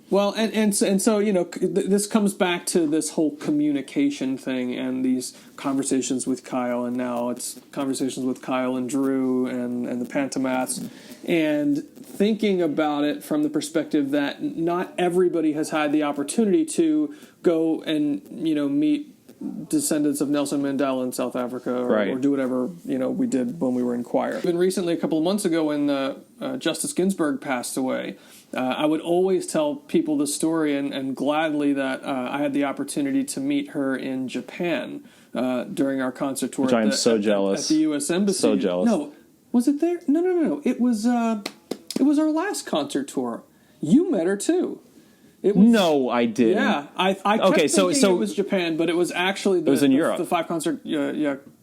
Well, and so this comes back to this whole communication thing and these conversations with Kyle, and now it's conversations with Kyle and Drew and the PantoMaths, and thinking about it from the perspective that not everybody has had the opportunity to go and meet descendants of Nelson Mandela in South Africa, or do whatever we did when we were in choir. Even recently, a couple of months ago, when Justice Ginsburg passed away, I would always tell people the story, and gladly that I had the opportunity to meet her in Japan during our concert tour. Which I am so jealous. At the U.S. Embassy. So jealous. No, was it there? No. It was our last concert tour. You met her too. No, I didn't. Yeah, I kept thinking it was Japan, but it was actually it was in Europe. The 5 concert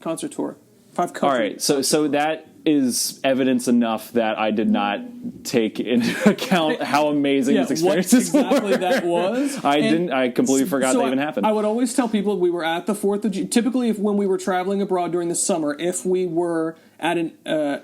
concert tour. 5 countries. All right, so that is evidence enough that I did not take into account how amazing this experience is. Exactly that was. I completely forgot that even happened. I would always tell people we were at the 4th of July. Typically, when we were traveling abroad during the summer, if we were at an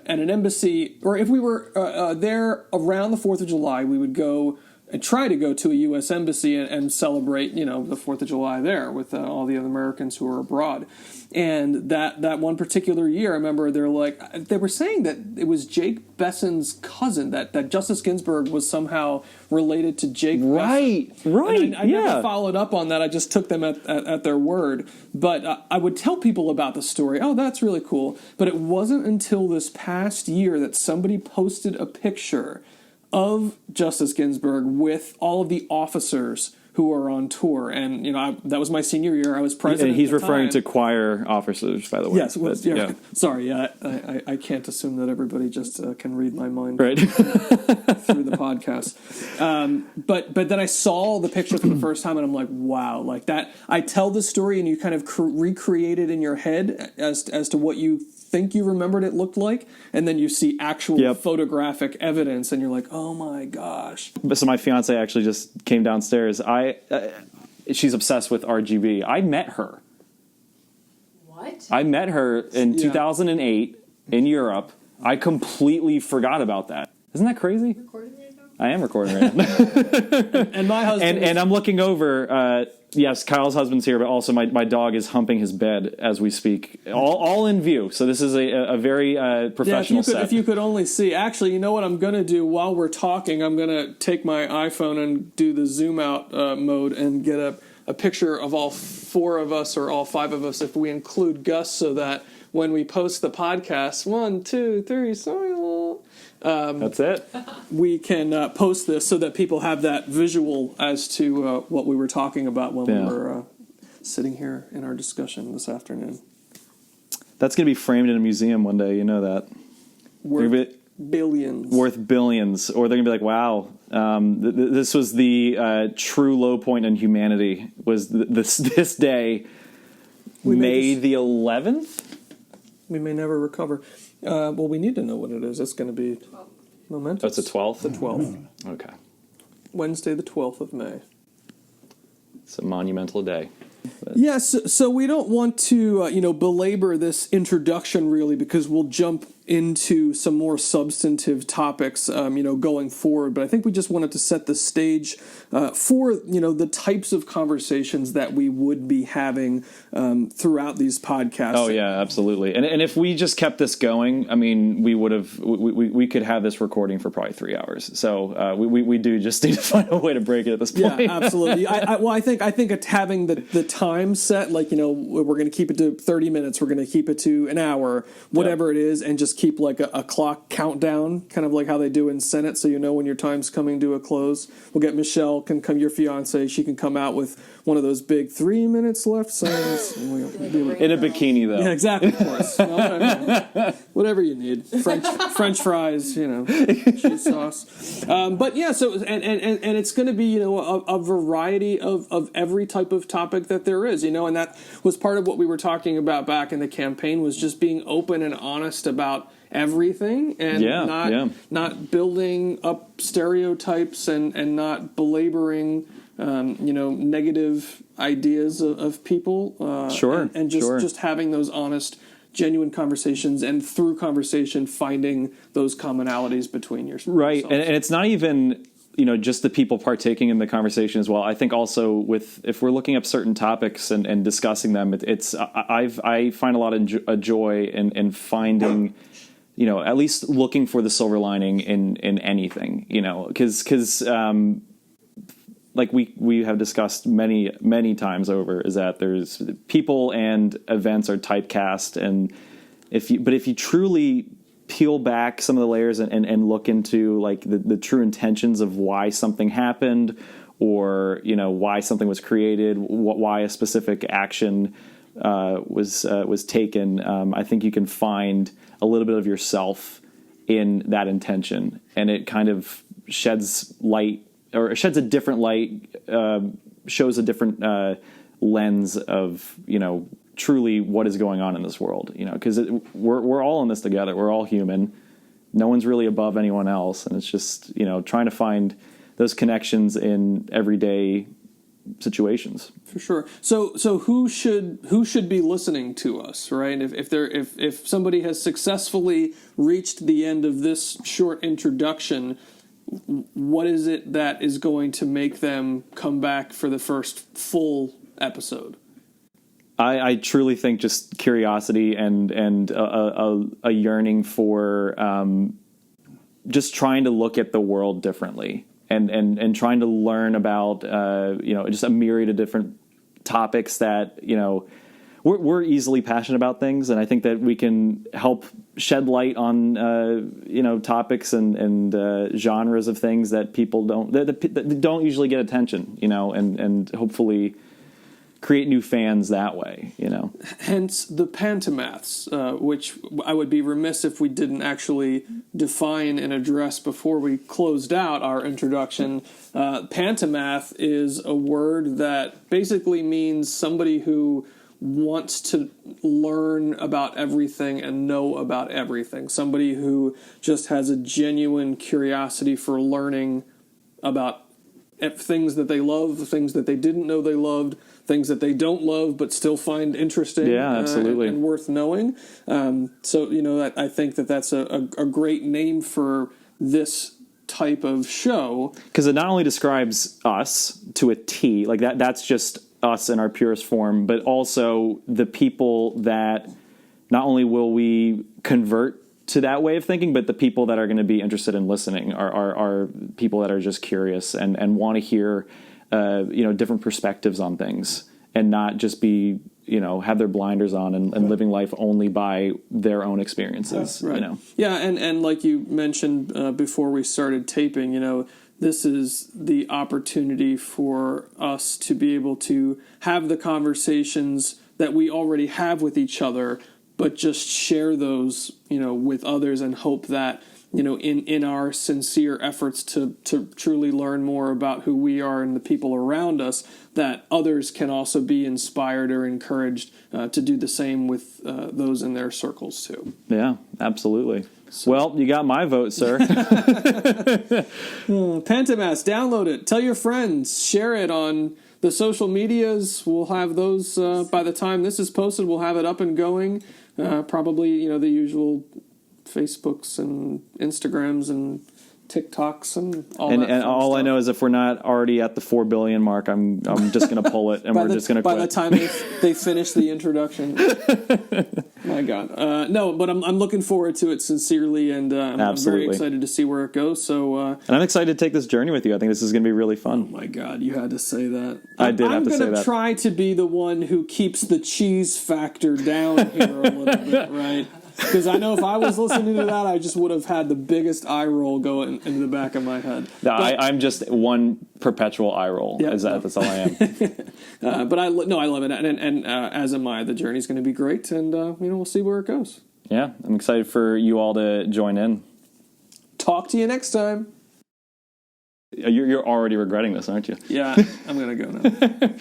embassy, or if we were there around the 4th of July, we would go and try to go to a U.S. embassy and celebrate, the 4th of July there with all the other Americans who were abroad. And that one particular year, I remember they were saying that it was Jake Besson's cousin, that Justice Ginsburg was somehow related to Jake Besson. Right, and I never followed up on that. I just took them at their word. But I would tell people about the story. Oh, that's really cool. But it wasn't until this past year that somebody posted a picture of Justice Ginsburg with all of the officers who are on tour, and that was my senior year. I was president. And he's referring to choir officers, by the way. Yes, sorry, I can't assume that everybody just can read my mind right through the podcast. But then I saw the picture for the first time, and I'm like, wow, like that. I tell the story, and you kind of recreate it in your head as to what you think you remembered it looked like, and then you see actual photographic evidence, and you're like, oh my gosh. So my fiance actually just came downstairs. She's obsessed with RGB. I met her. What? I met her in 2008 in Europe. I completely forgot about that. Isn't that crazy? Recording right now? I am recording right now. And my husband and I'm looking over. Yes, Kyle's husband's here, but also my dog is humping his bed as we speak, all in view. So this is a very professional set. If you could only see. Actually, you know what I'm going to do while we're talking? I'm going to take my iPhone and do the zoom out mode and get a picture of all 4 of us, or all 5 of us if we include Gus, so that when we post the podcast, 1, 2, 3, sorry. That's it. We can post this so that people have that visual as to what we were talking about when we were sitting here in our discussion this afternoon. That's going to be framed in a museum one day. You know that. Worth billions. Worth billions. Or they're going to be like, wow, this was the true low point in humanity, was this day, May the 11th? We may never recover. Well, we need to know what it is. It's going to be momentous. Oh, it's the 12th? The 12th. Okay. Wednesday, the 12th of May. It's a monumental day. Yes, so we don't want to, belabor this introduction, really, because we'll jump into some more substantive topics, going forward. But I think we just wanted to set the stage for, the types of conversations that we would be having throughout these podcasts. Oh, yeah, absolutely. And if we just kept this going, I mean, we could have this recording for probably 3 hours. So we do just need to find a way to break it at this point. Yeah, absolutely. I think it's having the time set, like, we're going to keep it to 30 minutes, we're going to keep it to an hour, whatever it is, and just keep like a clock countdown, kind of like how they do in Senate, so when your time's coming to a close. We'll get Michelle, your fiance, she can come out with one of those big 3 minutes left signs. In a bikini, though. Yeah, exactly, of course. Whatever you need. French fries, cheese sauce. But yeah, so and it's going to be a variety of every type of topic that there is, and that was part of what we were talking about back in the campaign, was just being open and honest about everything, and not building up stereotypes and not belaboring negative ideas of people. And just having those honest, genuine conversations, and through conversation finding those commonalities between yourselves. Right, and it's not even just the people partaking in the conversation as well. I think also if we're looking up certain topics and discussing them, I find a lot of joy in finding, at least looking for the silver lining in anything, because like we have discussed many times over, is that there's people and events are typecast, and if you truly peel back some of the layers and look into like the true intentions of why something happened, or why something was created, why a specific action was taken, I think you can find a little bit of yourself in that intention, and it kind of sheds light, or sheds a different light, shows a different lens of truly what is going on in this world, because we're all in this together. We're all human. No one's really above anyone else. And it's just, trying to find those connections in everyday situations. For sure. So who should be listening to us, right? If somebody has successfully reached the end of this short introduction, what is it that is going to make them come back for the first full episode? I truly think just curiosity and a yearning for just trying to look at the world differently, and trying to learn about just a myriad of different topics that we're easily passionate about things, and I think that we can help shed light on topics and genres of things that people that don't usually get attention, and hopefully create new fans that way, Hence the PantoMaths, which I would be remiss if we didn't actually define and address before we closed out our introduction. PantoMath is a word that basically means somebody who wants to learn about everything and know about everything. Somebody who just has a genuine curiosity for learning about things that they love, things that they didn't know they loved, things that they don't love but still find interesting, absolutely, and worth knowing. So I think that's a great name for this type of show, because it not only describes us to a T, like that's just us in our purest form, but also the people that not only will we convert to that way of thinking, but the people that are going to be interested in listening are people that are just curious and want to hear different perspectives on things, and not just be have their blinders on and living life only by their own experiences. Right. Yeah, and like you mentioned before we started taping, this is the opportunity for us to be able to have the conversations that we already have with each other, but just share those, with others, and hope that, in our sincere efforts to truly learn more about who we are and the people around us, that others can also be inspired or encouraged to do the same with those in their circles too. Yeah, absolutely. So. Well, you got my vote, sir. PantoMaths, download it. Tell your friends. Share it on the social medias. We'll have those by the time this is posted. We'll have it up and going. Probably, the usual Facebooks and Instagrams and TikToks and all that. And all stuff. I know is if we're not already at the 4 billion mark, I'm just going to pull it, and we're just going to quit. By the time they finish the introduction. My God. No, but I'm looking forward to it sincerely, and I'm very excited to see where it goes. So, and I'm excited to take this journey with you. I think this is going to be really fun. Oh my God, you had to say that. I did have to say that. I'm going to try to be the one who keeps the cheese factor down here a little bit, right? Because I know if I was listening to that, I just would have had the biggest eye roll going into the back of my head. No, I'm just one perpetual eye roll. Yeah, that's all I am. But I love it, and as am I. The journey's going to be great, and we'll see where it goes. Yeah, I'm excited for you all to join in. Talk to you next time. You're already regretting this, aren't you? Yeah, I'm going to go now.